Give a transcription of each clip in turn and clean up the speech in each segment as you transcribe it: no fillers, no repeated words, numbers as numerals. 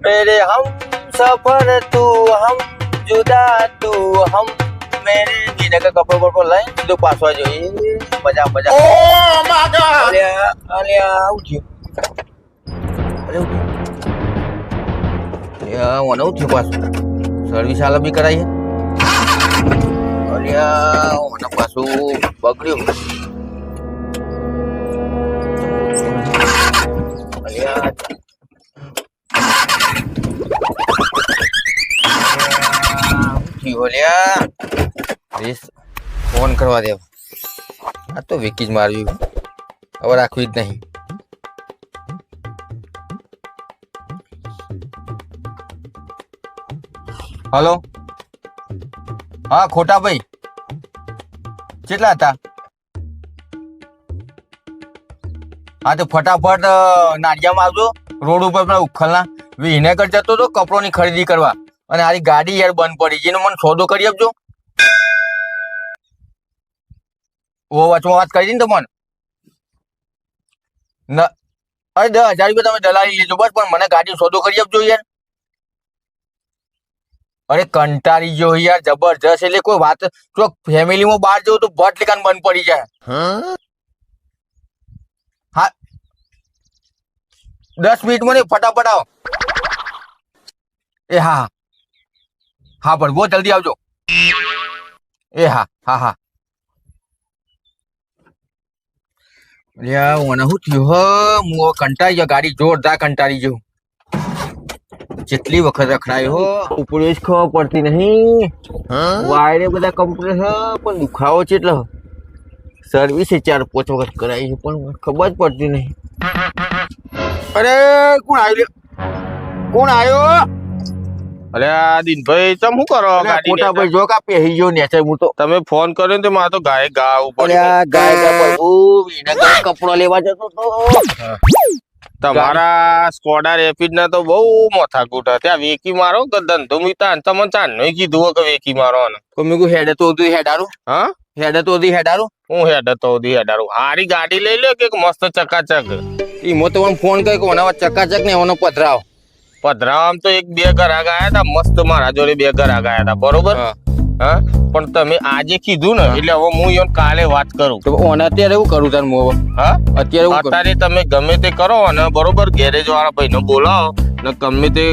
मेरे हम सफर तू हम जुदा तू हम मेरे વિનય का કપડો બપડો લઈ સીધો પાછવા જોઈએ મજા મજા ઓ માય ગોડ અલ્યા અલ્યા ઉઠ્યો અરે ઉઠ્યો અલ્યા મને ઉઠ્યો પાછું સર્વિસ હાલ બી કરાઈ અલ્યા મને પાછું બગડ્યું અલ્યા ફોન કરવા દેવ આ તો વિકી જ મારવી હવે રાખવી જ નહીં હલો હા ખોટા ભાઈ કેટલા હતા હા તો ફટાફટ નાડિયામાં આવજો રોડ ઉપર પેલા ઉખલના વિનેગર જતો હતો કપડોની ખરીદી કરવા અને આરી ગાડી યાર બંધ પડી જેનો મને સોદો કરી આપજો ઓ વચમાં વાત કરી ને તમને અરે 10,000 રૂપિયા તમે દલાલી લેજો બસ પણ મને ગાડી સોદો કરી આપજો યાર અરે કંટાળી ગયો યાર જબરજસ્ત એટલે કોઈ વાત જો ફેમિલીમાં બહાર જવું તો ભટ લેકાન બંધ પડી જાય હા 10 મિનિટમાં નહીં ફટાફટ આવો એ હા હા પણ બહુ જલ્દી આવજો એ હા હા હા મને શું થયું હું કંટાળી ગયો ગાડી જોરદાર કંટાળી ગયો જેટલી વખત રખડાયો હો ઉપડે જ ખબર પડતી નહીં વાયરે બધા કમ્પ્યુટર છે પણ દુખાવો છે એટલે સર્વિસ 4-5 વખત કરાવી છે પણ ખબર જ પડતી નહીં અરે કોણ આવ્યો અરે આ દિનભાઈ તમે શું કરો ગાડી મોટા ભાઈ જો કા પેહી ગયો ને હું તો તમે ફોન કર્યો ને તો મારે તો ગાય ગા ઉપર ગાય વિનેગર કપડો લેવા જતો તો તમારા સ્કોડા રેપિડ ના તો બહુ મોથાકૂટ ત્યાં વેકી મારો કે ધંધો મીતા તમને ચાંદ કીધું કે વેકી મારો મેં હેડે તો હેડારું હા હેડે તો હેડારું હું હેડે તો હેડારું હારી ગાડી લઈ લે કે મસ્ત ચકાચક ઈમો તો ફોન કરી કોના ચકાચક ને એનો પધરાવ પધરામ તો 1-2 ઘરાક આયા હતા મસ્ત મારા જોડે 2 ઘરાક આયા હતા બરોબર હા પણ તમે આજે કીધું ને એટલે હવે હું યો કાલે વાત કરું તો ઓને અત્યારે એવું કરું તાર મોવ હા અત્યારે તમે ગમે તે કરો અને બરોબર ગેરેજ વાળા ભાઈને બોલાવો ને ગમે તે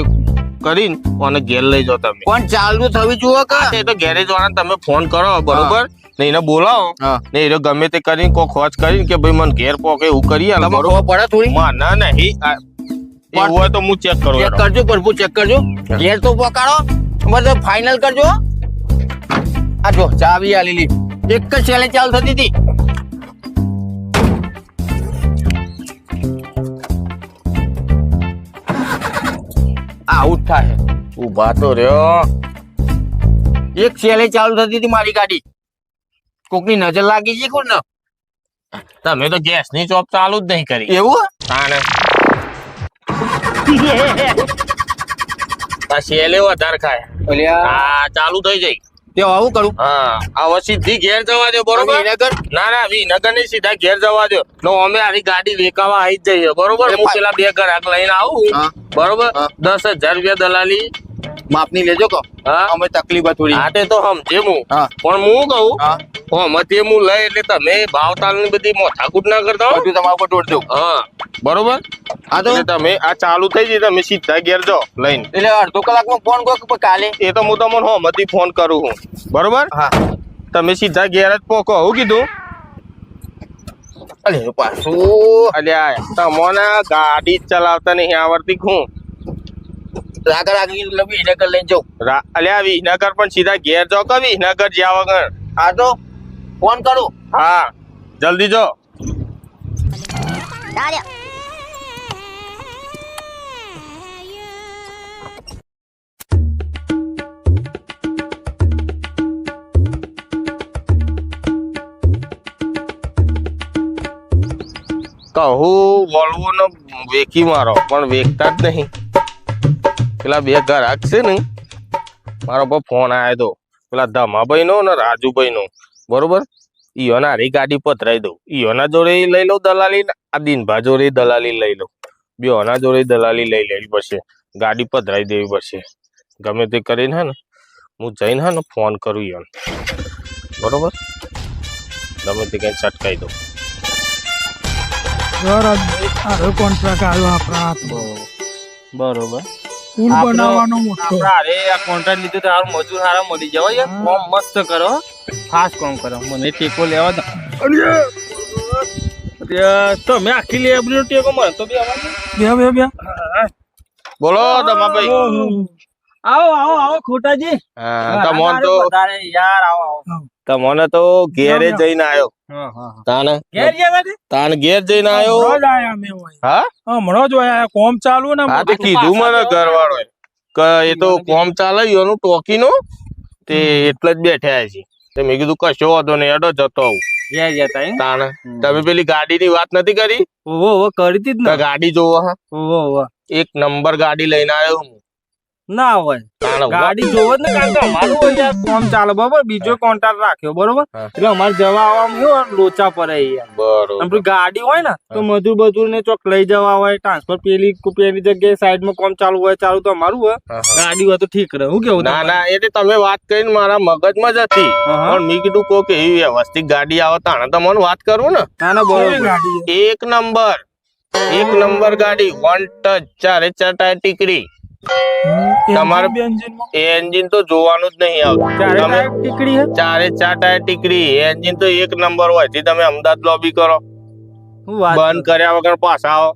કરીને ઓને ઘેર લઈ જાઓ તમે પણ ચાલુ થવી જોઈએ કે તો ગેરેજ વાળા તમે ફોન કરો બરોબર ને એને બોલાવો ને એને ગમે તે કરીને કોઈ ખોજ કરીને કે ભાઈ મને ઘેર પોકે એવું કરી આલે બરોબર પડે થોડી ના નહીં એવું હોય તો હું ચેક કરું ચેક કરજો પ્રભુ ચેક કરજો ઘેર તો પકાડો મતલબ ફાઇનલ કરજો આ જો ચાવી આલેલી એક જ છેલે ચાલ થતી હતી આઉટ થાય ઉભા તો રહ્યો એક છેલે ચાલુ થતી હતી મારી ગાડી કોકની નજર લાગી છે કોણ તમે તો ગેસ ની ચોપ ચાલુ જ નહીં કરી એવું તાને શેલે વધારે ખાય હા ચાલુ થઈ જાય તે આવું કરું હા હવે સીધી ઘેર જવા દો બરોબર વિનેગર ના વિનગર ની સીધા ઘેર જવા દો નો અમે આરી ગાડી વેકાવા આવી જ જઈએ બરોબર હું પેલા 2 ઘરાક લઈને આવું બરોબર 10,000 રૂપિયા દલાલી માપની લેજો કહો અમે તકલીફ થોડી હાટે તો સમજે હું પણ હું કહું મતે હું લઈ એટલે તમે ભાવતાલ ની બધી મોથાકૂટ ના કરતા બધું તમારા પર દોડ દઉં હા બરોબર આ તો તમે આ ચાલુ થઈ જાય તમે સીધા ઘેર જાઓ લઈને એટલે અડધો કલાકમાં ફોન કરો કાલે એ તો હું તમને હોમતી ફોન કરું હું બરોબર હા તમે સીધા ઘેર જ પોકો હું કીધું અલે પાછું અલ્યા તમને ગાડી ચલાવતા નહીં આવડતી હું રાગર વિનેગર લઈને જાઉં અલ્યા વિનગર પણ સીધા ઘેર જાઓ કે વિનગર જ્યાં વગર હા તો ફોન કરું હા જલ્દી જો કહું વોલ્વો નો વેકી મારો પણ વેકતા જ નહીં પેલા 2 ઘરાક છે ને મારો પર ફોન આવ્યો તો પેલા ધમાભાઈ નો ને રાજુભાઈ નો બરોબર ઈયોના હારી ગાડી પધરાઈ દઉં ઈયોના જોડે લઈ લઉં દલાલી આ દિનભા જોડે દલાલી લઈ લઉં બેઓના જોડે દલાલી લઈ લેવી પડશે ગાડી પધરાઈ દેવી પડશે ગમે તે કરીને હે ને હું જઈને હે ને ફોન કરું યાર બરોબર ગમે તે કઈ ચટકાઈ દઉં કોન્ટ્રાક્ટ આવ્યો આપણા હાથમાં બરોબર પુલ બનાવવાનો મોટો અરે આ કોન્ટ્રાક્ટ લીધું તો હારું મજૂર હારા મળી જાવ યાર કામ મસ્ત કરો ફાસ્ટ કામ કરો મને ટેકો લેવા દો તમે આખી લેબરી ટેકો મને તો બી આવા બે બોલો દમાભાઈ આવો આવો આવો ખોટાજી હા તમોન તો વધારે યાર આવો આવો તમોને તો ઘેરે જઈને આવ્યો હા હા તાને ઘેર ગયા હતા તાન ઘેર જઈને આવ્યો હમણાં જ આયા અમે હોય. હા હમણાં જ આયા કોમ ચાલુ ને હા તે કીધું મને ઘરવાળો કે એ તો કોમ ચાલે એનું ટોકીનું તે એટલે જ બેઠા છે તે મેં કીધું કશો વાંધો નહીં અડો જતો આવું ઘેર ગયા તા એમ? તાણે તમે પેલી ગાડીની વાત નથી કરી ઓહો ઓહો કરી હતી જ કે ને ગાડી જોવો હા ઓહો ઓહો એક નંબર ગાડી લઈને આવ્યો હું ના હોય તાણે ગાડી જોવો જ ને કારણ કે અમારું હોય યાર કામ ચાલે બરોબર બીજો કોન્ટ્રાક્ટ રાખ્યો બરોબર હા. એટલે અમારે જવા આવવામાં કેવું લોચા પડે યાર બરોબર અને પેલી ગાડી હોય ને તો મજૂર ને ચોક લઈ જવા હોય ટ્રાન્સફર પેલી જગ્યાએ સાઈડમાં કામ ચાલુ હોય ચાલુ તો અમારું હોય હા, હા. ગાડી હોય તો ઠીક રહે હું કેવું ના ના એટલે તમે વાત કરીને મારા મગજમાં જ હતી હા, હા. પણ મેં કીધું કોક એવી વ્યવસ્થિત ગાડી આવે તાણે તમને વાત કરું ને ના ના કેવી બરોબર ગાડી છે? એક નંબર ગાડી વન ટચ ચારે ચાર ટાયર ટીકડી તમારે- engine engine માં? એ એન્જિન તો જોવાનું જ નહીં આવતું ચારે તમે ટાયર ટીકડી હે ચારે ચાર ટાયર ટીકડી એન્જિન તો એક નંબર હોય થી તમે અમદાવાદ લોબી કરો હું વાત બંધ કર્યા વગર પાછા આવો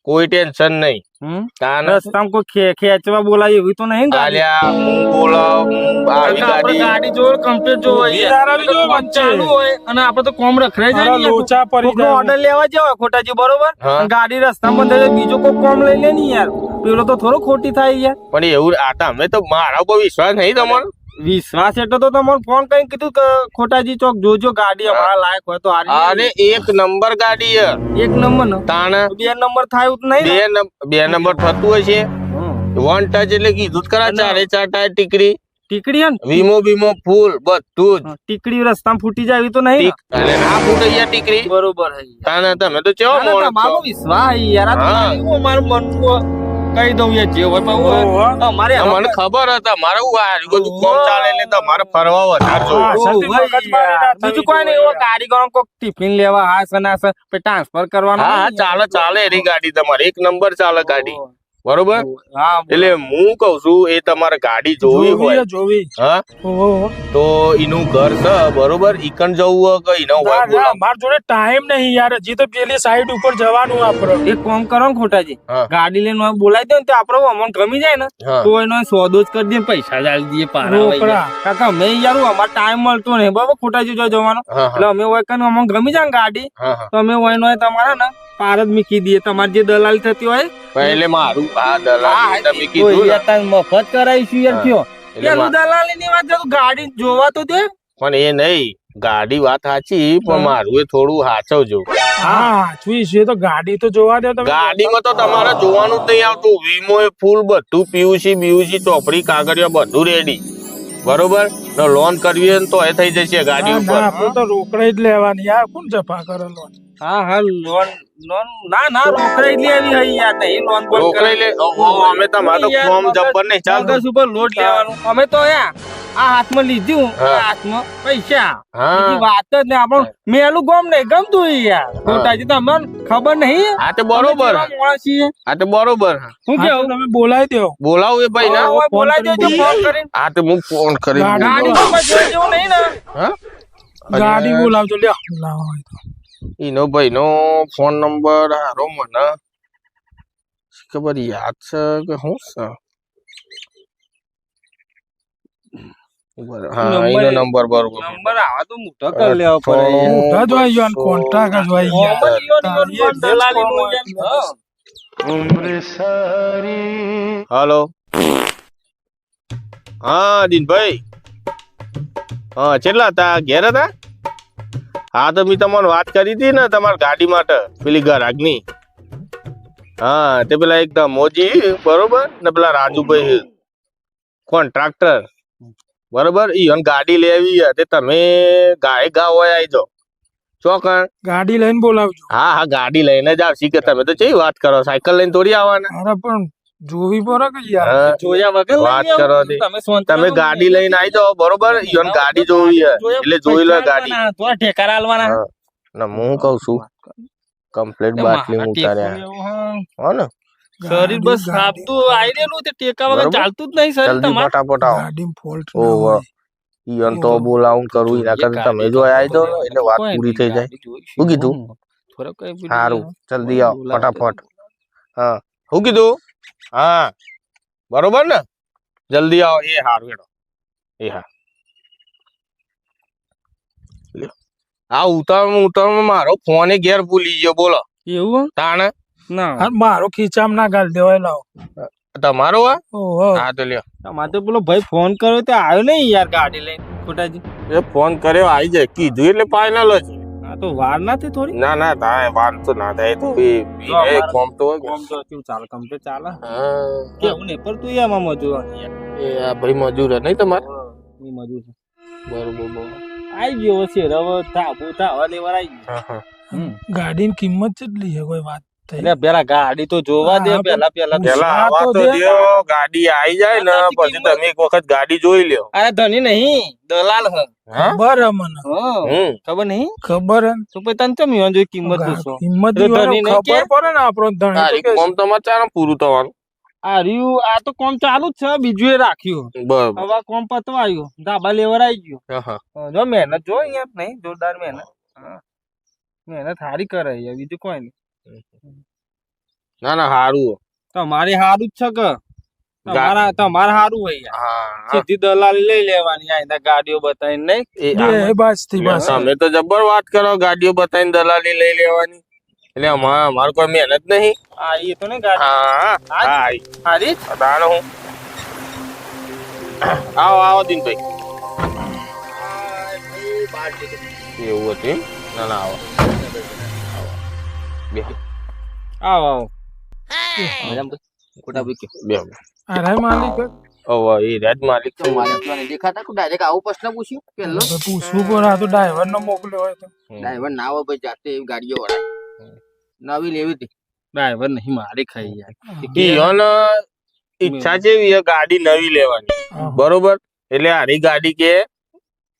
કોઈ ટેન્શન નહીં હમ? તાને રસ્તામાં કોઈ ખેંચવા બોલાય એવી તો નહીં ને ગાડી આલ્યા હું બોલાવ આવી આપણે ગાડી ગાડી જોવે કમ્પ્લીટ જોવે યાર, આવી જોવે કોમ વચ્ચે. ચાલુ હોય અને આપણે તો કોમ રખડાઈ જાય મારા ને યાર. લોચા પડી કોકનો જાય. ઓર્ડર લેવા જેવો ખોટાજી બરોબર હા. અને ગાડી રસ્તામાં બંધ થઈ જાય, બીજો કોઈ કોમ લઈ લે ને યાર પેલો તો થોડો ખોટી થાય યાર પણ એવું આ તમે તો મારા ઉપર વિશ્વાસ નહીં તમારો વિશ્વાસ એટલે તો તમારે ફોન કરીને કીધું કે ખોટાજી ચોક જોજો ગાડી અમારા લાયક હોય તો હારી અરે એક નંબર ગાડી હે એક નંબર ને તાણે બે નંબર થાય એવું તો નહીં ને? બે નંબર થતું હશે હમ. વન ટચ એટલે કીધું જ ખરા ચારે ચાર ટાયર ટીકડી ટીકડી હે ને વીમો બીમો ફૂલ બધું જ ટીકડી રસ્તામાં ફૂટી જાય એવી તો નહીં ને? અરે ના ફૂટે યાર ટીકડી બરોબર હે યાર. તાને તમે તો કેવો ના, ના, માણસ તમારો છો વિશ્વાસ હે યાર આ તો હા. ખાલી હું અમારું મનનું કહી દઉં યાર જે હોય પણ ઓહો. હું અમારે આ મને ખબર હતા મારે હું આ બધું કોમ ચાલે એટલે તમારે ફરવા વધારે હા, જોયું સતી ઓહો, મગજમારી ના યાર. થવી બીજું કોઈ નહીં જોઈએ. એવો કારીગરો કોક ટિફિન લેવા હા ના ટ્રાન્સફર કરવાનો હા હા ચાલે ચાલે એની ગાડી તમારે એક નંબર ચાલે ગાડી બરોબર હા એટલે હું કઉ છું એ તમારે ગાડી જોવી હોય જોવી હા ઓહો. તો એનું ઘર છે બરોબર ઈકણ જવું હોય કે એનો હોય ના, ના, બોલાવો મારા જોડે ટાઈમ નહીં યાર હજી તો પેલી સાઈડ ઉપર જવાનું આપડે એક કામ કરો ને ખોટાજી હા. ગાડી લઈને બોલાવી દો ને તો આપડે અમને ગમી જાય ને હા. તો એનો સોદો જ કરી દઈએ ને પૈસા જ આલી દઈએ પારા રોકડા. કાકા અમે યાર અમારે ટાઈમ મળતો નહીં બરાબર ખોટાજી જો જવાનો હા એટલે અમે હોય કે અમને ગમી જાય ને ગાડી હા હા તો અમે હોય નો તમારે ને પાર જ મૂકી દઈએ તમારે જે દલાલી થતી હોય પણ એટલે મારું આ દલાલી તમે તો કીધું ને યાર તારે મફત કરાવીશું યાર હા. કયો એટલે પેલું દલાલી ની વાત છે તો ગાડી જોવા તો દે પણ એ નહીં ગાડી વાત સાચી પણ મારું એ થોડું સાચવજો હા જોઈ છે તો ગાડી તો જોવા દો તમે ગાડીમાં તો તમારે જોવાનું જ નહીં આવતું વીમો એ ફૂલ બધું પીયુસી ચોપડી કાગળિયા બધું રેડી બરોબર ને લોન કરવી હોય ને તો એ થઈ જશે ગાડી ના, ઉપર ના, આપણે તો રોકડે જ લેવાની યાર કોણ જપા કરે લોન હા હા લોન લોન ના રોકડાઈ જ લેવી હોય યાર નહીં લોન બોન રોકડાઈ લે અમે તમારે તો ફોર્મ જબ્બર નહીં ચાલતું મગજ ઉપર લોડ લેવાનું અમે તો યા આ હાથમાં લીધું હા. આ હાથમાં પૈસા હા બીજી વાત જ નહીં આપણું મેલું ગમ નહીં ગમતું ઈ યાર ખોટાજી તમને ખબર નહીં હા તે બરોબર અમે કેવા માણસ છીએ? હા તે બરોબર હું હા, તો કેવું તમે બોલાવી દો બોલાવું એ ભાઈ ના હવે ફોન બોલાવી કરીને દેજો ફોન કરીને હા તે હું ફોન કરી ગાડી ગાડી તો કોઈ જોઈ જેવું નહીં ને હા ગાડી બોલાવજો લ્યો લાવો હોય તો. ઈનો ભાઈ નો ફોન નંબર હારો મને ખબર યાદ છે કે શું છે હા એનો નંબર બરોબર નંબર આવા તો મોટો કરી લેવો પડે યાર. મોટા જ હોય યાર કોન્ટ્રાક્ટ જ હોય યાર કોમન ઈયોન ઈયોન દલાલીનું યાર. હા. હાલો હા દિનભાઈ હા કેટલા હતા ઘેર હતા હા તો મેં તમને વાત કરી હતી ને તમારી ગાડી માટે પેલી ગરાગની હા તે પેલા એક મોજી બરોબર ને પેલા રાજુભાઈ કોન્ટ્રાક્ટર બરોબર ઈ ગાડી લેવી હે તે તમે ગાય ગા હોય આવી જાઓ ચોકણ ગાડી લઈને બોલાવજો હા હા ગાડી લઈને જ આવશી કે તમે તો કેવી વાત કરો સાયકલ લઈને થોડી આવવાના અરે પણ જોવી પડે કે યાર હા, જોયા વગર વાત લઈ કરો આવું. તે. તમે શાંતિ તમે રહો. ગાડી લઈને આવી જાઓ બરોબર ઈયોને ગાડી જોવી છે એટલે જોઈ લો ગાડી પૈસા આલવાના, થોડા ઠેકારા આલવાના. હા. ના હું કઉ છું કમ્પ્લીટ બાટલી મારા ઉતાર્યા ટેકો લેવો, હા. હો ને શરીર બસ સાપતું આવી રહેલું તે ટેકા વગર બરોબર. ચાલતું જ નહીં શરીર જલ્દી તમારે. ફટાફટ આવો ગાડી ફોલ્ટ ઓહો ઈયોને તો બોલાવું કરવું એના કરતા તમે જો આવી જાઓ ને એટલે વાત પૂરી થઈ જાય શું કીધું સારું જલ્દી આવો ફટાફટ હા શું કીધું હા બરોબર ને જલ્દી આવો એ હારું હેડો એ હા લ્યો. આ ઉતાવળમાં મારો ફોન ઘેર ભૂલી ગયો બોલો એવું તાણે ના મારો ખીચામ ના ગાલ દેવાય લાવ તમારો આ ઓહો હા તો લ્યો તમારે તો પેલો ભાઈ ફોન કર્યો તે આવ્યો નહીં યાર ગાડી લઈને ખોટાજી. એ ફોન કર્યો આવી જાય કીધું એટલે ફાઇનલ જ હા તો વાર નથી થોડી. ના ના તારે વાત તો ના થાય તો એ કોમ તો હોય કોમ તો કેવું ચાલે કમ્પ્લીટ ચાલે હા કેવું નહીં પણ તું એમાં મજૂર યાર એ આ ભાઈ મજૂર હે નહીં તમારે એ મજૂર છે. બરોબર બરોબર આઈ ગયો છે રવ થાબુ થાવા લેવા આઈ ગયો. હા હા ગાડીની કિંમત કેટલી છે કોઈ વાત થઈ એટલે પેલા ગાડી તો જોવા દે હા, પેલા પેલા પેલા આ આવા તો તો દે. દ્યો ગાડી આવી જાય ને આનાથી પછી કિંમત- તમે એક વખત ગાડી જોઈ લ્યો અરે ધની નહીં દલાલ હ હા ખબર હે મને હમ ખબર નહીં ખબર હે તો પછી તને ચમ ઈવન જોઈ કિંમત પૂછો. કિંમત તો ધણી નહીં ખબર કે? પડે ને આપણો ધણી તારીખ તો કે કોમ તમારે ચાલે પૂરું થવાનું આ રહ્યું આ તો કોમ ચાલુ જ છે બીજું એ રાખ્યું બરોબર હવે કોમ પતવા આવ્યું ધાબા લેવર આવી ગયો. હા હા જો મહેનત જો યાર નહીં જોરદાર મહેનત હા. મહેનત સારી કરે યાર બીજું કોઈ નહીં ના ના સારું તમારે સારું જ છે કે તમારે સારું હોય યાર હા સીધી દલાલી લઈ લેવાની આ ગાડીઓ બતાવીને નહીં એ બે બસ થી બસ તમે તો જબર વાત કરો ગાડીઓ બતાવીને દલાલી લઈ લેવાની એટલે અમારે કોઈ મહેનત નહીં આ એ તો નહીં ગાડી હા હા સારી જ. તાણે હું આવો આવો દિનભાઈ એવું હતું એમ? ના ના આવો બે આવો આવો બે અરે માલિક હવે એ રાજ માલિક છે દેખાતા ડાયરેક્ટ આવું પ્રશ્ન પૂછ્યું પેલો હવે પૂછવું પડે આ તો ડ્રાઈવર ને મોકલ્યો હોય તો ડ્રાઈવર ના હોય ભાઈ જાતે એવી ગાડીઓ વળાય નવી લેવી હતી ડ્રાઈવર નહીં મારી ખાઈ યાર ઈયોને ઈચ્છા છે એવી ગાડી નવી લેવાની હા. બરોબર એટલે આરી ગાડી કે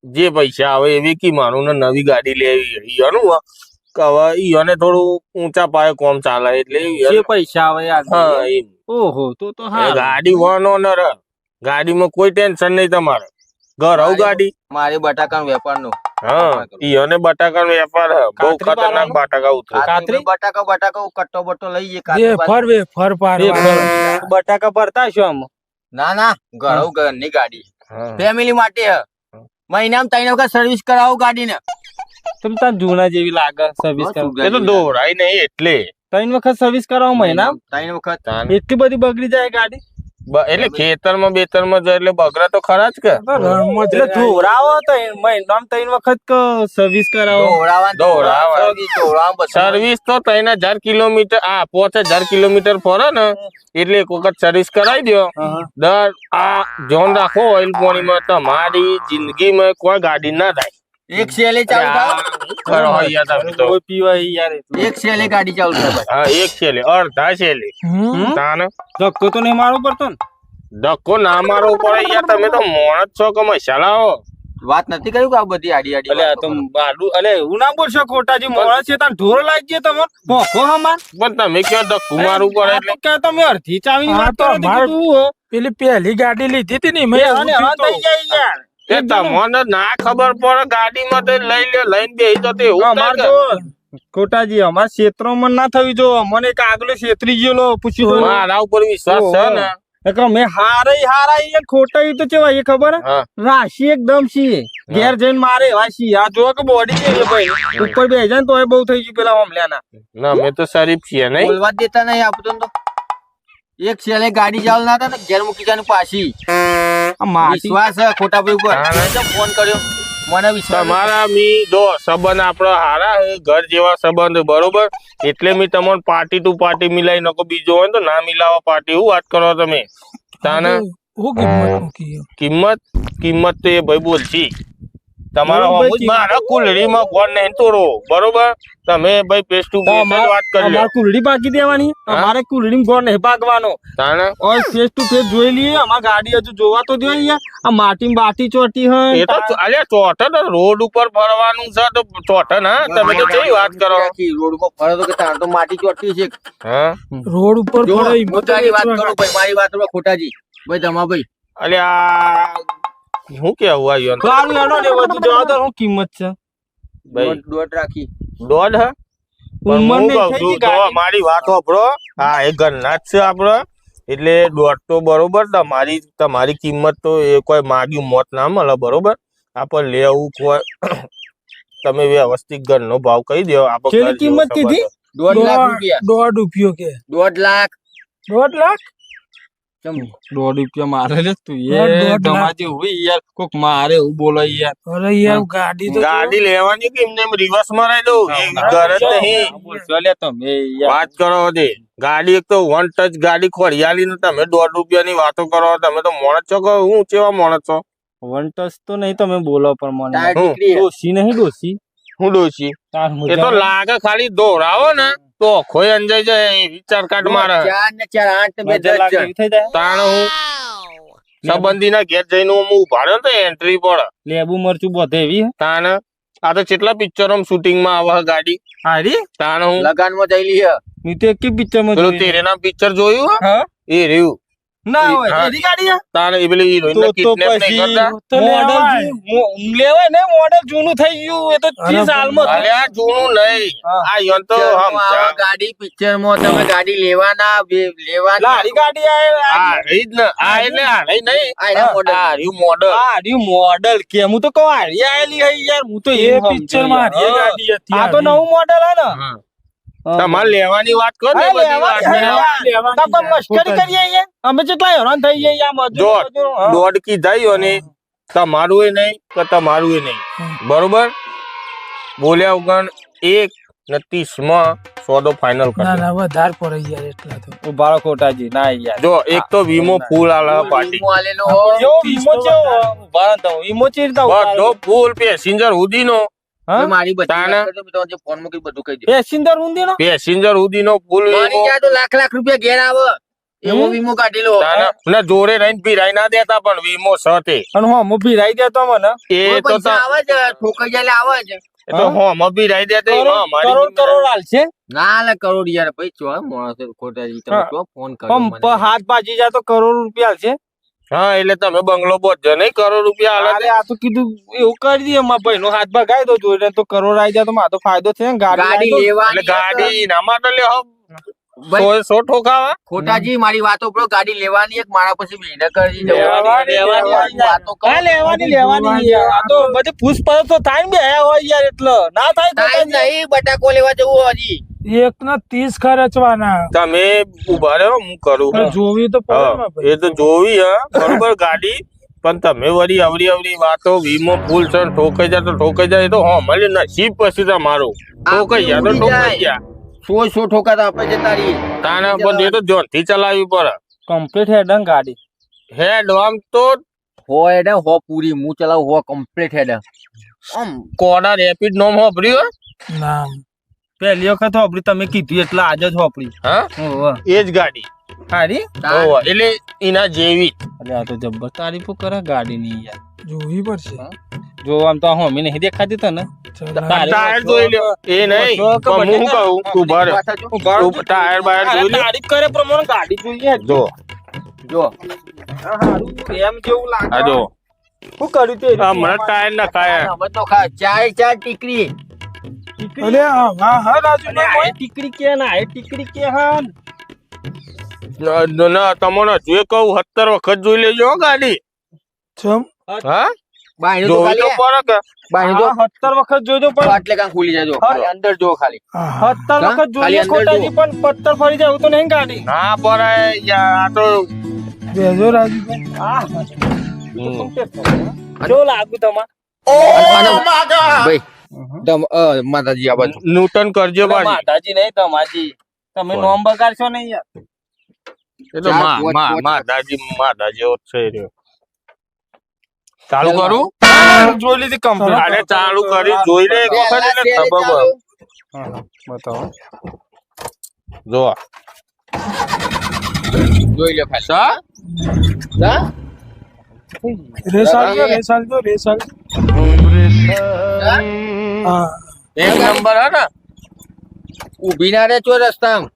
જે પૈસા આવે એવી કી મારું ને નવી ગાડી લેવી ઈયોનું કે હવે ઈયોને થોડું ઊંચા પાયે કોમ ચાલે એટલે જે ઈયોને- પૈસા આવે યાર હા એમ. ઓહો તો એ હા ગાડી વાનો ન રહે ગાડીમાં કોઈ ટેન્શન નહીં તમારે ઘર આવું ગાડી મારી બટાકા વેપાર નો હા ઈયોને બટાકાનો વેપાર હે બહુ કાતરી ખતરનાક પાડવાનો? બટાકા ઉતરે કાતરી? બટાકા બટાકા કટ્ટો બટ્ટો લઈ જઈએ બે કાતરી ફર બે ફર પાર બટાકા ભરતા છો આમ ના ના ઘરો ઘરની ગાડી હા. ફેમિલી માટે હે મહિનામાં 3 વખત સર્વિસ કરાવું ગાડીને તમે તાર જૂના જેવી લાગે સર્વિસ કરો એ તો દોરાય નહીં એટલે 3 વખત સર્વિસ કરાવો મહિના 3 વખત તાને. એટલી બધી બગડી જાય ગાડી એટલે ખેતરમાં બેતરમાં જાય એટલે બગડા તો ખરા જ કે એટલે ધોરાવો તો મહિનામાં 3 વખત સર્વિસ કરાવો દોડાવવાનું સર્વિસ તો 3000 કિલોમીટર 5000 કિલોમીટર ફરે ને એટલે એક વખત સર્વિસ કરાવી દો દર આ ધ્યાન રાખો ઓઇલ પાણીમાં તમારી જિંદગીમાં કોઈ ગાડી ના થાય એક સેલે ચાલુ થાય કરો યાર તમે તો કોઈ પીવાય યાર એટલું. એક સેલે ગાડી ચાલુ થાય ભાઈ. હા એક છેલે અડધા છેલે તાને ધક્કો તો નહીં મારવો પડતો ને ધક્કો ના મારવો પડે યાર તમે તો મોણ જ છો કે મસાલા હો વાત નથી કર્યું કે આ બધી આડી આડી અલે આ તો બાલુ અલે એવું ના બોલશો ખોટાજી મોડા છે તાન ઢોર લાગી ગયો તમને ભોખો હમાર પણ તમે કયો ધક્કું મારવું પડે એટલે કે તમે અડધી ચાવી હા, વાત તો કરો તો અમાર- કીધું હો. પેલી પહેલી ગાડી લીધી હતી ને એ મેં અને એવું હા થયું થઈ હતું. જાય યાર એ તમને ના ખબર પડે ગાડીમાં તો લઈ લે લઈને બેસી તો તે એવું અમાર થાય તો ખોટાજી અમાર ક્ષેત્રોમાં ના થવી જો મને એક આગલો છેતરી ગયેલો કે પૂછ્યું મારા ઉપર વિશ્વાસ છે ને કે મેં હારા એ ખોટા ઈ તો કેવા એ ખબર હે? હા રાશી એકદમ છીએ ઘેર જઈને મારે એવા છીએ આ જો કે બોડી છે ભાઈ ઉપર બે જાય ને તોય બહુ થઈ ગયું પેલા હમલ્યાના ના અમે તો શરીફ છીએ નહીં બોલવા જ દેતા નહીં આપતો ને તો એક સેલે ગાડી ચાલુ ના થાય ને ઘેર મૂકી જવાનું પાછી આ માટી વિશ્વાસ છે ખોટા ભાઈ ઉપર હા. મેં કેમ ફોન કર્યો મને વિશ્વાસ તમારા મી દો સંબંધ આપણો હારા હે ઘર જેવા સંબંધ બરોબર એટલે મેં તમને પાર્ટી ટુ પાર્ટી મિલાઈ નકો બીજો હોય ને તો ના મિલાવો પાર્ટી હું વાત કરો તમે તાને હું કિંમત મૂકી કિંમત કિંમત તો એ ભાઈ બોલશી તમારા બરોબર હોમું જ મારા કુલડીમાં ગોળ નહીં તોડો બરોબર તમે ભાઈ ફેસ ટુ ફેસ વાત કરી લો અમારે કુલડી પાકી દેવાની અમારે કુલડી ગોળ નહીં પાકવાનો તાણે ઓય ફેસ ટુ ફેસ જોઈ લઈએ અમાર ગાડી હજુ જોવા તો જોઈએ યાર આ માટી બાટી ચોટી એ તો અલ્યા ચોથા તો રોડ ઉપર ફરવાનું છે તો ચોથા ના તમે તો કેવી વાત કરો રોડ ઉપર ફરે તો કે તાર તો માટી ચોટી છે હા રોડ ઉપર જો, ફરે હું તારી વાત કરું ભાઈ મારી વાત ઉપર ખોટાજી ભાઈ તમા ભાઈ અલ્યા શું કેવું આવ્યો સારું એનો ને બધું જવા દો શું કિંમત છે ભાઈ દોઢ રાખી દોઢ હા પણ ઉંમર હું નહીં કહું થઈ છું, ગઈ ગાડી. જો મારી વાત વાપરો હા એ ઘરના જ છે આપડે એટલે દોઢ તો બરોબર તમારી કિંમત તો એ કોઈ માગ્યું મોત ના મળે બરોબર આપણે લેવું કોઈ તમે વ્યવસ્થિત ઘરનો ભાવ કહી દો આપણે કેટલી કિંમત કીધી? 1.5 લાખ રૂપિયા 1.5 રૂપિયો કે 1.5 લાખ 1.5 લાખ ચમ 1.5 રૂપિયા મારે લે તું હા, 1.5 લાખ. તમારે હોય યાર કોક મારે એવું બોલો યાર અરે યાર ગાડી તો ગાડી લેવાની કે એમને રિવર્સ માં રહી દઉં એ ઘર જ નહીં બોલશો લે તમે યાર વાત કરો દે ગાડી એક તો વન ટચ ગાડી ખોરિયાલી ને તમે 1.5 રૂપિયાની વાતો કરો તમે તો મોણસ છો કે હું કેવા મોણસ છો વન ટચ તો નહીં તમે બોલો પણ મને ટાયર હું? નીકળી હે. ડોસી નહીં ડોસી હું ડોશી તાર એ તો મજા લાગે ખાલી દોડાવો ને તો ખોઈ અંજાઈ જાય એ વિચાર કાઢ મારે 4 ને 4 8 ને 2 મજા 10 લાગે જણ. એવી થઈ જાય તાણ હું સંબંધીના ઘેર જઈને હું ઉભા રહ્યો ને તો એન્ટ્રી પડે લેબુ મરચું બધે એવી હે? તાણ આ તો કેટલા પિક્ચરો શૂટિંગ માં આવે ગાડી હારી તાણ હું લગાનમાં જઈલી હે મેં તો એક પિક્ચર માં પેલું જોઈ. તેરે નામ પિક્ચર જોયું હે? હા એ રહ્યું ના હોય હા. એની ગાડી હે? તાણ એ પેલી હિરોઈન તો કિડનેપ નહીં પછી કરતા તો મોડલ લેવાય. લેવાય ને મોડલ જૂનું થઈ ગયું એ તો 30 સાલમાં અરે આ જૂનું નહીં હા. આ યન તો પિક્ચરમાં આવે સમજા ગાડી પિક્ચરમાં તમે ગાડી લેવાના લેવાની લારી ગાડી આ આ રહી જ ને આ એટલે આ રહી નહીં આ એના model. આ રહ્યું મોડલ રહ્યું મોડલ કે હું તો કહું હારી આયેલી હે યાર હું તો એ એવું પિક્ચર સમજુ માં યાર. એ ગાડી હતી આ તો નવું મોડલ હે ને હા. તમારે લેવાની વાત કરો ને હા, બધી લેવાની, વાત હા, ને. લેવાની તો પણ યાર, મસ્કરી ખોટા કરીએ યાર અમે કેટલા હેરાન થઈ જઈએ યાર જો મજૂર હા. દોઢ કી જાય ને તમારું એ નહીં કે તમારું એ નહીં બરોબર બોલ્યા વગર 1 ને 30 માં સોદો ફાઇનલ ના કરી ના વધારે પડે યાર એટલા તો ઉભા રહો ખોટાજી ના યાર જો એક તો વીમો ફૂલ આલે પાર્ટી વીમો આલેલો હો. જેવો વીમો છે ઉભા રહો તમે. વીમો ચેવી રીતે ઉભા બધો રહો? ફૂલ પેસેન્જર હુદીનો હા? મારી બધી તાને? વાત કરજો, મેં તમને ફોન મૂકી બધું કહી દઉં. પેસેન્જર ઊંધીનો પેસેન્જર હુદીનો ફૂલ મારી વીમો ત્યાં તો લાખ રૂપિયા ઘેર આવે એવો હમ? વીમો કાઢેલો હો. તાને ને જોડે રહીને ભીરાઈ ના દેતા પણ વીમો સાથે અને હું ભીરાઈ દેતો મને એ કોઈ તો પૈસા આવે છે ઠોકાઈ જાય એટલે આવે છે એ તો હોમ ભીરાઈ દેતા એમાં અમારી કરોડ કરોડ હાલશે ના લે કરોડ યાર ભાઈ ચો માણસ ખોટાજી તમે હા. ચો ફોન કર્યો પણ મને. હાથ બાજી જાય તો કરોડ રૂપિયા હાલશે હા એટલે તમે બંગલો બોજો નહીં કરોડ રૂપિયા અરે આલે આ તો કીધું એવું કરી દઈએ મારા ભાઈ નો હાથ ભગાઈ દો જોઈને તો કરોડ આવી જાય તો મારો તો ફાયદો છે ને ગાડી ગાડી લાવી દો. એટલે લેવાની ગાડી ના માટે લે ભાઈ, 100 ઠોકાવા ખોટાજી મારી વાતો પર ગાડી લેવાની એક મારા પછી મહિના કરી લેવાની, વાતો કરો. હા, લેવાની યાર. આ તો બધી પૂછપરછ તો થાય ને બે હોય યાર એટલે ના થાય ટાઈમ ખોટાજી. નહીં બટાકો લેવા જવું હજી એક ના 30 ખર્ચવાના તમે ઉભા રહ્યો હું કરું પણ જોવી તો પડે ને હા, ભાઈ. એ તો જોવી હા બરોબર ગાડી પણ તમે વળી અવરી વાતો વીમો ફૂલ છે ને ઠોકાઈ જાય તો ઠોકાઈ જાય એ તો હા મળી નસીબ પછી તમારું ઠોકાઈ ગયા તો ઠોકાઈ ગયા સો ઠોકા તો આપે છે તારી તાને પણ એ તો જોરથી ચલાવવી પડે કમ્પ્લીટ હેડ ને ગાડી હેડ આમ તો હો હેડે હો પૂરી હું ચલાવું હો કમ્પ્લીટ હેડે આમ કોડા રેપિડ નોમ વાપર્યું ના પહેલી વખત હોપડી તમે કીધું એટલે આજે જ હોપડી હા એ જ ગાડી હારી હોવે. એટલે એના જેવી અરે આ તો જબ્બર તારીફો કરે ગાડી ની યાર જોવી પડશે જો આમ તો હોમી નહીં દેખાતી તને ચાલ, તારે ટાયર જોઈ લ્યો એ નહીં પણ હું કહું ઉભા રહ્યો પાછા જો. તું ટાયર બાયર જોઈ લ્યો તારીફ કરે પ્રમાણે ગાડી જોઈએ જો જો હારું એમ જેવું લાગે આ જો શું કર્યું તે હમણાં ટાયર નખાયા અમે તો ખા ચાર ટીકરી અરે હા હા રાજુ અરે આ ટીકડી કે ના આ ટીકડી કે હા ના તમને હજુ એ કહું 17 વખત જોઈ લેજો હો ગાડી ચમ હા બાયણું તો જોવી તો ખાલી પડે કે બાયણું તો 17 વખત જોજો પણ એટલે કાં ખુલી જાય જો ખાલી અંદર જો ખાલી હા 17 વખત ખાલી જોઈએ અંદર ખોટાજી પણ પથ્થર ફરી જાય એવું તો નહીં ગાડી ના પડે યાર આ તો બેજો રાજુભાઈ જો લાગુ તમાર ભાઈ માતાજી આ બાજુ નૂતન કરજો બાજી માતાજી નહીં તમાજી તમે નોમ બગાડશો નહીં યાર એ તો માતાજી જ છે એ રહ્યો. ચાલુ કરું જોઈ લીધી કમ્પ્લીટ. અરે ચાલુ કરી જોઈ લે એક વખત એટલે ખબર પડે. બતાવો. જો જોઈ લો ખાલી સા હા? રેસ આલજો હા એક નંબર હે ને ઊભી ના રે ચો રસ્તામાં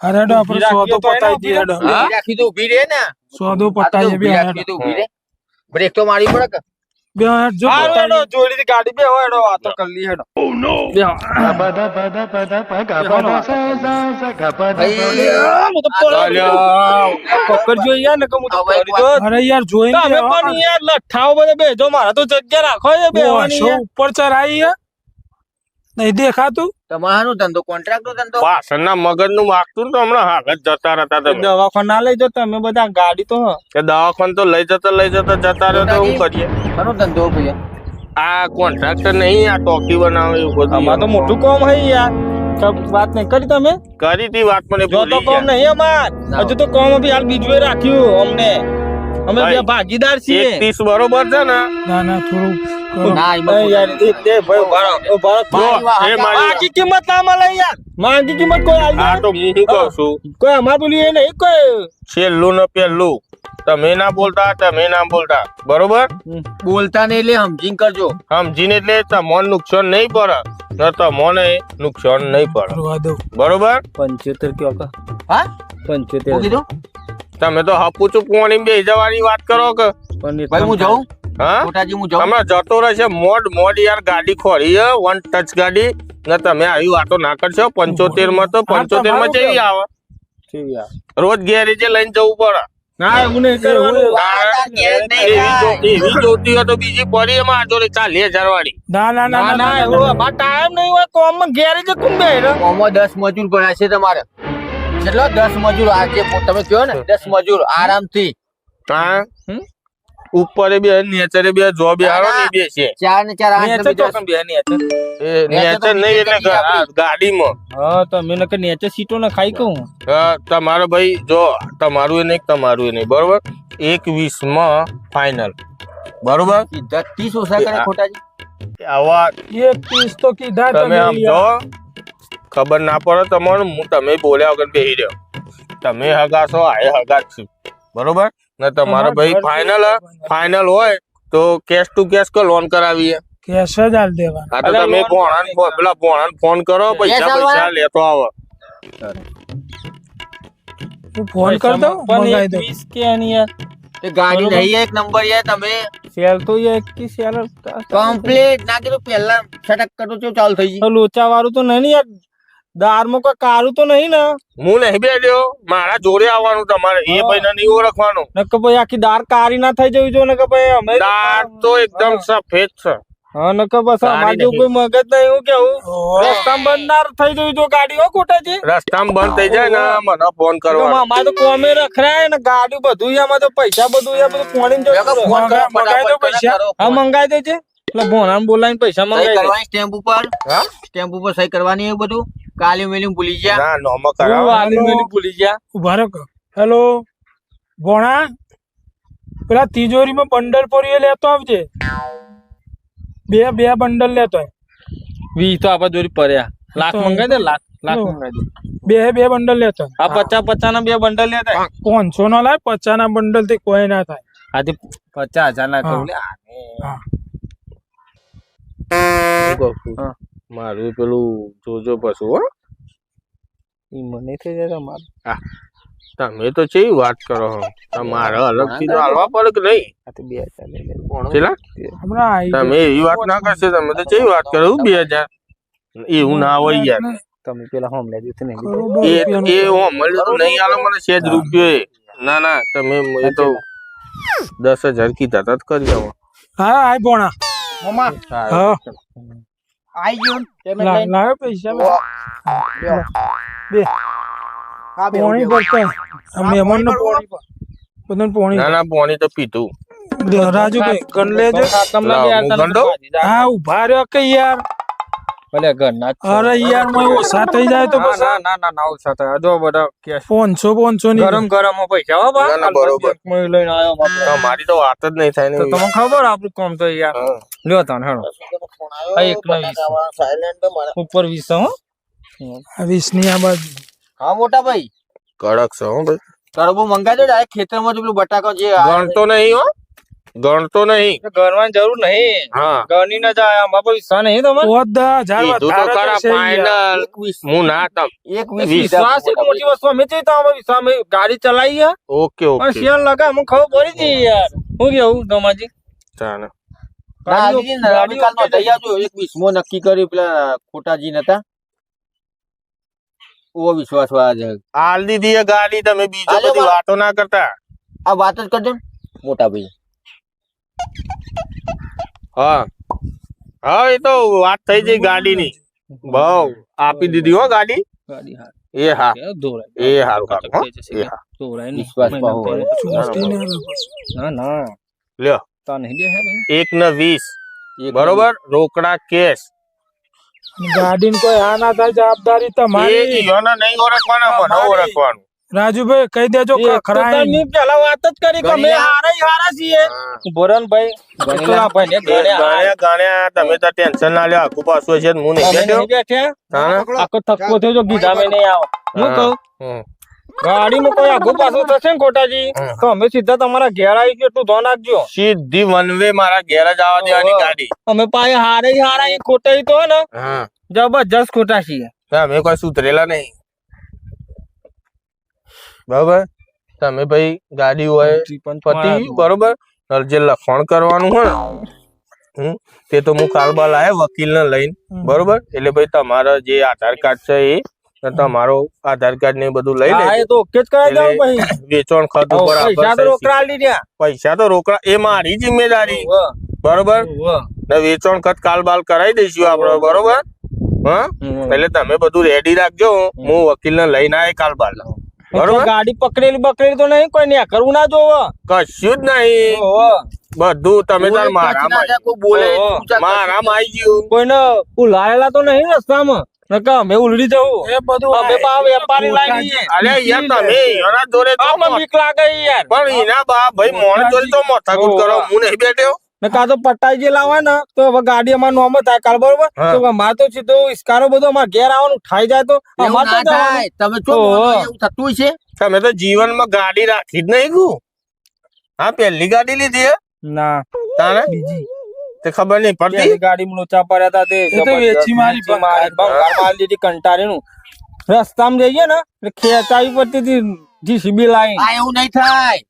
અરે હેડો આપણે સોદો પતાઈ દઈએ હેડો હા? ઊભી રાખી તો ઊભી રે ને સોદો આ તો પતાઈએ બે ઊભી રાખી તો ઊભી રે બ્રેક તો મારી પડે કે બે હેડ જો હારું હેડો, પતાઈએ. જોઈ લીધી ગાડી બે હોય હેડો વાતો કરી લઈએ હેડો. બેહો. હું તો અલ્યા, પકડ જોઈ યાર ને કે હું તો હવે કરી દો. અરે યાર જોઈને તમે પણ યાર લઠ્ઠાઓ બધા બેજો, મારા તો જગ્યા રાખો છે બેહવાની યાર. ઉપર ચરાઈ હે નહીં દેખાતું તમારો ધંધો કોન્ટ્રાક્ટ નો ધંધો પાછળના મગજનું વાગતું ને તો હમણાં હાલ જ જતા રહેતા તમે દવાખાને ના લઈ જાઓ તમે બધા, ગાડી તો હ. કે દવાખાને તો લઈ જતા જતા રહ્યો તો શું કરીએ કોનો ધંધો ભૈયા આ કોન્ટ્રાક્ટર નહીં આ ટોકી બનાવે એવું બધું અમાર તો મોટું કામ હે યાર. કબ વાત નહીં કરી તમે? કરી હતી વાત મને જો તો ભૂલી કામ ગયા. નહીં અમાર. હજુ તો કામ બી હાલ બીજું રાખ્યું અમને. અમે ભાઈ, બે ભાગીદાર છીએ. 31 બરોબર છે ને ના ના થોડું કરો. ના એમાં નહીં યાર, દે ભાઈ ઉભા રહો. જો, મારી એ મારી માંગી કિંમત ના મળે યાર. માંગી કિંમત કોઈ હાલ આ તો હું શું કહું છું કોઈ અમાર બોલી એ નહીં કોઈ. છેલ્લું ને પેલું તમે ના બોલતા બરોબર બોલતા ને એટલે સમજીને કરજો સમજીને એટલે તમને નુકસાન નહીં પડે ને તમને નુકસાન નહીં પડે કરવા દો બરોબર 75 કયો કા? હા 75. શું કીધું તમે તો હપુચું પોણી બે જવાની વાત કરો કે ભાઈ હું જાઉં હા મોટાજી હું જાઉં હમણાં જતો રહેશે મોડ યાર ગાડી ખોરી હે વન ટચ ગાડી ને તમે આવી વાતો ના કરશો 75 માં તો 75 માં કેવી આવે કેવી આ? રોજ ગેરેજે લઈને જવું પડે ના એવું નહીં કરવાનું. એવી જોતી હોય તો બીજી પડી એમાં આ જોડે 40,000 વાળી ના ના ના ના ના એવું અમાર ટાઈમ નહીં હોય કોમ ગેરેજ કું બે રે. ઓમાં 10 મજૂર પડ્યા છે તમારે કેટલો 10 મજૂર આજે તમે કહો ને 10 મજૂર આરામથી હા ઉપર બે નેચરે બે જો બે હારો ને બે છે 4 ને 4 8 નેચર ચોકન બે નેચર. એ નેચર નહીં એટલે ગાડીમાં હા તમે નકર નેચર સીટો ને ખાઈ કહું. તમારો ભાઈ જો તમારું એ નહીં તમારું એ નહીં બરોબર 21 માં ફાઇનલ બરોબર સીધા 30 ઓછા કરે ખોટાજી આવા 31 તો કીધા તમે તમે આમ જો ખબર ના પડે તમારે હું તમે બોલ્યા વગર બેહી રહ્યો તમે હગા છો આ હગા જ છું બરોબર ને તમારો ભાઈ ફાઇનલ હોય તો કેશ ટુ કેશ કે લોન કરાવીએ કેશ જ હાલ દેવા આ તો તમે પેલા ભોણાને ફોન કરો પૈસા લેતો આવો તું ફોન કર દો મંગાઈ દો 21 કે આની યાર. એ ગાડી નહીં એક નંબર યાર તમે સેલ તો યાર કે સેલ કમ્પ્લીટ ના કીધું પહેલા છટક કરું તો ચાલુ થઈ ગઈ લોચા વાળું તો નહીં ને યાર. દારમાં કોઈ કારું તો નહીં ને? હું નહીં બેઠ્યો મારા જોડે આવવાનું તમારે એ ભાઈને નહીં ઓળખવાનું નકર ભાઈ આખી દાર કારી ના થઈ જવી જોઈએ નકર ભાઈ અમે દાંત તો એકદમ સફેદ છે હા નકર બસ અમાર જો કોઈ મગજ નહીં હું કેવું રસ્તામાં બંધ ના થઈ જવી જોઈએ ગાડી હો કોટાજી. રસ્તામાં બંધ થઈ જાય ને મને ફોન કરવાનો અમારે તો કોમે રખરાય ને ગાડી બધું આમાં તો પૈસા બધું બધું ફોડીને જવું ફોન કરો મંગાઈ દો ફટાફટ પૈસા. કરો હા મંગાઈ દેજે એટલે ભોણાને બોલાવીને પૈસા સહી મંગાઈ દે. કરવાની સ્ટેમ્પ ઉપર હા સ્ટેમ્પ ઉપર સહી કરવાની એ બધું કાલી મેલી ભૂલી ગયા ના નોમો હું કરાવો આલી મેલી ભૂલી ગયા. ઉભા રહો હેલો ભોણા પેલા તિજોરીમાં બંડલ પડી લેતો આવજે બે બંડલ લેતો આય. 20 તો આપડા જોડી પડ્યા. લાખ મંગાઈ દે લાખ મંગાઈ દે. બે બંડલ લેતો આય. આ 50 ના બે બંડલ લેતા 500 નો લાય 50 ના બંડલ થી કોઈ ના થાય. આજે 50,000 ના કહું લે. હા હા. મારું પેલું જોજો પશુ હો ઈ મને થઈ જાય માર. તમે તો ચેવી વાત કરો છો તમારે અલગ થી તો હાલવા પડે કે નહીં આ તો 2000 લઈ લે. ચેલા હમણાં આઈ તમે એવી વાત ના કરશો તમે તો ચેવી વાત કરો 2000 એવું ના હોય યાર તમે પેલા હોમ લઈ દીધું ને કરોડો એ રૂપિયાનું. મળ્યું તો નહીં આલો મને સેજ રૂપિયો એ. ના ના તમે એ તો 10,000 કીધા તા તો કરી આવો હા આય ભોણા મમ્મા હા આઈ ગયો પેમેન્ટ લઈને લાવે પૈસા બે હા બે પોણી પડતો મહેમાન નો પોણી બધાને પોણી ના ના પોણી તો પીધું રાજુ ભાઈ ગણ લેજો લાવો, હું ગંડો? હા ઉભા રહ્યો કે યાર ભલે ઘરના જ છે. અરે યાર માં ઓછા થઈ જાય તો ના પછી ના ના ના ના ઓછા થાય જો બધા કે 500 ની ગરમ ગરમ પૈસા હો બા ના, ના, બરોબર. બેંકમાં લઈને આવ્યો બાપા. મારી તો વાત જ નહીં થાય ને તો તમને ખબર આપણું કામ તો યાર હા. લ્યો તાન હેડો આ એકના 20 ઉપર 20 હો 20 ની આ બાજુ હા મોટા ભાઈ કડક છે હો ભાઈ ટર્બો મંગાજો ડાયરેક્ટ ખેતરમાં જ પેલું બટાકો જે ગણતો નહીં હો ગણતો નહીં ગણવાની જરૂર નહીં હા ગણી ન જાય આમાં પર વિશ્વાસ નહીં તમારે 10,000 કીધું તો ખરા ફાઇનલ હું ના તમ એક 20 વિશ્વાસ એક મોટી વસ્તુ અમે તો આમાં વિશ્વાસ અમે ગાડી ચલાવી છે ઓકે અને ઓકે શેર લગા અમને ખબર પડી હતી યાર હું કેવું તમાજી ચાલે અમે કાલનો જઈ આવજો એક 20 નક્કી કર્યું પેલા ખોટાજી નતા ઓ વિશ્વાસ વાળા છે હાલ દીધી એ ગાડી તમે બીજો હાલે બધી બા. વાતો ના કરતા આ વાત જ કરજો ને મોટા ભાઈ હા હા એ તો વાત થઈ જઈ ગાડીની બહુ આપી દીધી હો ગાડી ગાડી હાર એ હા દોરાય એ હારું કામ હો એ હા દોરાય વિશ્વાસ પાહો હોય. ના ના લ્યો તા નહીં દે હે ભાઈ 1 ને 20 બરોબર રોકડા કેશ ગાડી ને કોઈ આ ના થાય જવાબદારી એ તમારી ઈયોને નહીં ઓળખવાના મને ઓળખવાનું રાજુભાઈ કહી દેજો ખરા પેલા વાત જ કરી કે અમે હારા છીએ ભરનભાઈ કેટલા ભાઈ ને ગાણ્યા ગાણ્યા તમે તો ટેન્શન ના લ્યો આખું પાછું છે હું નહીં બેઠો બેઠ્યા હા આખો થક્કો થયો જો ગીધા મેં નહીં આવો હું કહું હમ. ગાડીમાં કોઈ આગુ પાછું થશે ને ખોટાજી તો અમે સીધા તમારા ઘેર આવીશું એટલું ધ્યાન રાખજો સીધી વન વે મારા ઘેર જ આવવા દેવાની ગાડી અમે પાછે હારા એ ખોટાઈ તો હે ને હા જબરજસ્ત ખોટા છીએ અમે કોઈ સુધરેલા નહીં બરોબર તમે ભાઈ ગાડી હોય પતિ બરોબર જે લખણ કરવાનું હોય ને તે તો હું કાલબાલ આયા વકીલ ને લઈને બરોબર એટલે ભાઈ તમારા જે આધાર કાર્ડ છે એ તમારો આધાર કાર્ડ ને બધું લઈ હા લે એ તો ઓકે જ કરાવી દઉં ભાઈ વેચાણ ખત ઉપર પૈસા તો રોકડા આલી રહ્યા પૈસા તો રોકડા એ મારી જિમ્મેદારી બરોબર ને વેચાણ ખત કાલબાલ કરાવી દઈશું આપડે બરોબર હા એટલે તમે બધું રેડી રાખજો હું વકીલ ને લઈને આવે કાલબાલ બરોબર ગાડી પકડેલી બકડેલી તો નહીં કોઈ ને કરવું ના જોવો કશું જ નહીં બધું તમે તાર મારામાં કોઈ બોલે મારામાં આવી ગયું કોઈને ઉલાયેલા તો નહીં રસ્તામાં નકા અમે ઉલડી જવું એ બધું અમે બા વેપારી લાગી અરે યાર તમે એના જોડે તો આમાં બીક લાગે યાર પણ એના બા ભાઈ મોણ જોડે તો માથાકૂટ કરો હું નહીં બેઠો નકા તો પટાઈ જે લાવે ને તો હવે ગાડી અમાર નોમ થાય કાલ બરોબર તો અમાર તો સીધો ઇસ્કારો બધો અમાર ઘેર આવવાનું થાય જાય તો અમાર તો જવાનું. તમે જો એવું થતું છે તમે તો જીવનમાં ગાડી રાખી જ નહીં ગયું હા પહેલી ગાડી લીધી હે ના તારે તે ખબર નહીં પડતી પેલી ગાડીમાં લોચા પડ્યા હતા તે એ તો વેચી મારી ભંગાર મારી દીધી કંટાળીનું રસ્તામાં જઈએ ને એટલે ખેંચાવી પડતી હતી જીસીબી લાઈન આ એવું નહીં થાય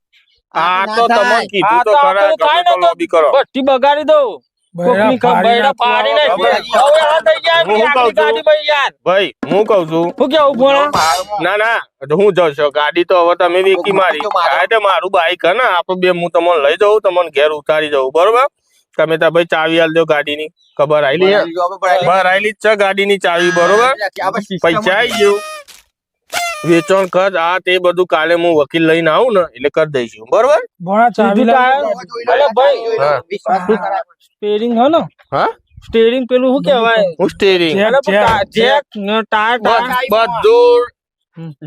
આ તો તમે કીધું તો ખરા ગમે તો લોબી કરો ભઠ્ઠી બગાડી દઉં કોકની બૈડા ફાડી નાખી. હવે આ થઈ ગયા હું આપણી કહું છું. ગાડીમાં યાર ભાઈ હું કઉ છું શું કેવું ભોળા ના ના તો હું જાઉં છું ગાડી તો હવે તમે વેકી મારી આ તો મારું બાઈક હે ને આપણે બે હું તમને લઈ જાઉં તમને ઘેર ઉતારી જાઉં બરોબર તમે તો ભાઈ ચાવી આલ દો ગાડીની ખબર આવેલી હે બહાર આવેલી જ છે ગાડીની ચાવી બરોબર પૈસા આવી ગયું વેચાણ ખર્ચ આ તે બધું કાલે હું વકીલ લઈને આવું ને એટલે કરી દઈશું બરોબર ભોણા ચાવી અરે ભાઈ હા સ્ટેરિંગ હે ને હા સ્ટેરિંગ પેલું શું કહેવાય હું સ્ટેરિંગ જેક ને ટાયર બધું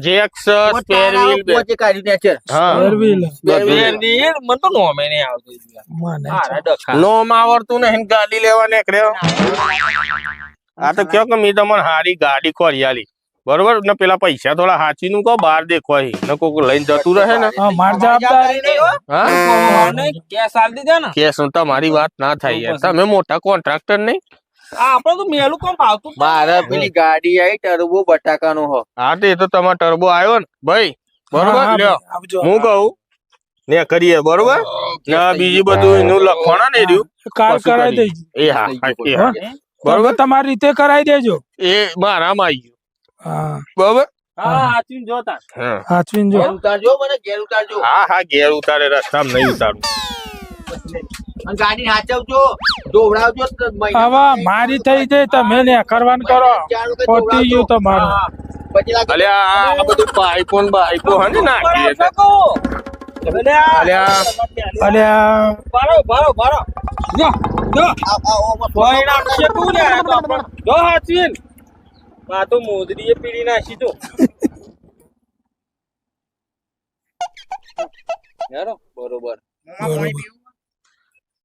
જેક સ્પેર વ્હીલ હા મને તો નોમે નહીં આવતું હારા ડખા. નોમ આવડતું નહીં ને ગાડી લેવા નીકળ્યો આ તો કયો કે મેં તમને હારી ગાડી ખોરિયાલી બરોબર ને પેલા પૈસા થોડા હાચી નું કહો બહાર દેખવાય ને કોક લઈને જતું રહે ને માર જવાબદારી નહીં હા મને કેસ આલી દીધા ને કેસ તમારી વાત ના થાય યાર તમે મોટા કોન્ટ્રાક્ટર નહીં આપડે તો મેલું કોમ ભાવતું જ મારે પેલી ગાડી આવી ટર્બો બટાકાનો હો હા તે તો તમારો ટર્બો આવ્યો ને ભાઈ બરોબર લ્યો હું કહું ને કરીએ બરોબર ને બીજી બધું એનું લખવાના નહીં રહ્યું કાલ કરાવી દેજો એ હા એ હા બરોબર તમારી રીતે કરાવી દેજો એ મારામાં આવી ગયું હા બરોબર હા હાચવીને જોતા હા હાચવીને જો ઘેર ઉતારજો મને ઘેર ઉતારજો હા હા ઘેર ઉતારે રસ્તામાં નહીં ઉતારું અને ગાડી હાચવજો દોવડાવજો હવે મારી થઈ જાય તમે ને કરવાનું કરો ખોટી ગયું તમારું પછી લાગે અલે આ બધું પાઇપો ને બાઈકો હે ને નાખી અલ્યા અલ્યા અલ્યા બારો બારો બારો જો પરિણામ છે તું લે આ તો આપણો જો હાચવીન આ તો મોદરીએ પીડી નાખી તો યારો બરોબર બરોબર